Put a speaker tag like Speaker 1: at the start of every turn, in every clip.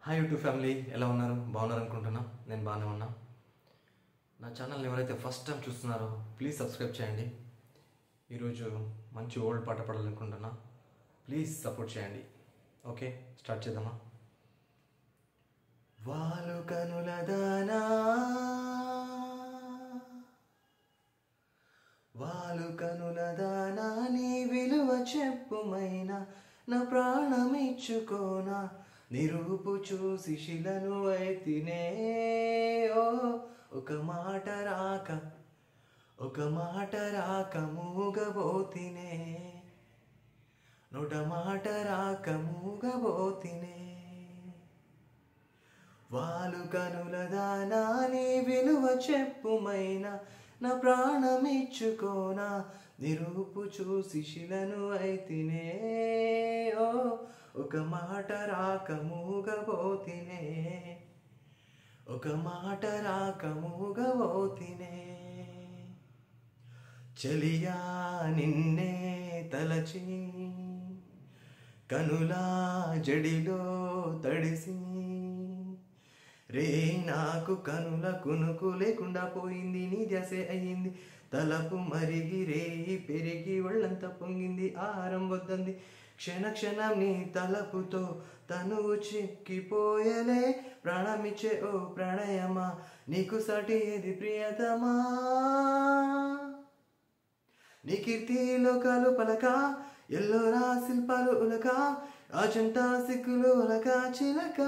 Speaker 1: Hi YouTube family, ఎలా ఉన్నారు? బాగున్నారు అనుకుంటున్నా. నేను బాగానే ఉన్నా. నా ఛానల్ని ఎవరైతే ఫస్ట్ టైం చూస్తున్నారో ప్లీజ్ సబ్స్క్రైబ్ చేయండి. ఈరోజు మంచి ఓల్డ్ పాట పాడాలనుకుంటున్నా. ప్లీజ్ సపోర్ట్ చేయండి. ఓకే, స్టార్ట్ చేద్దామా? వాలు కనుల దానా, వాలు కనుల దానా, నీ విలువ చెప్పుమైనా నా ప్రాణమిచ్చుకోనా, నిరూపు చూసి శిలను అయితినే. ఓ ఒక మాట రాక, ఒక మాట రాక మూగబోతినే, నోట మాట రాక మూగబోతినే. వాలు కనుల దానా, నీ విలువ చెప్పుమైనా నా ప్రాణమిచ్చుకోనా, నిరూపు చూసి శిలను అయితినే. ఓ ఒక మాట రాక మూగబోతినే, ఒక మాట రాక మూగబోతినే. చలియా నిన్నే తలచి కనులా జడిలో తడిసి, రే నాకు కనుల కునుకు లేకుండా పోయింది, నీ ధ్యాసే అయ్యింది. తలపు మరిగి రేయి పెరిగి ఒళ్ళంతా పొంగింది, ఆహారం వద్దంది. క్షణ క్షణం నీ తలపుతో తనువు చిక్కిపోయలే, ప్రాణమిచ్చే ఓ ప్రణయమా, నీకు సాటి ఏది ప్రియతమా. నీ కీర్తి లోకాలు పలక, ఎల్లోరా శిల్పాలు ఉలక, అజంతా సిక్కులు ఉలక చిలక.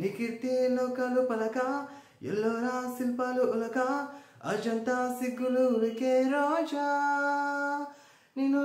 Speaker 1: నీ కీర్తి లోకాలు పలక, ఎల్లోరా శిల్పాలు ఉలక, అజంతా సిగ్గులు ఉలికే రోజా. నిన్ను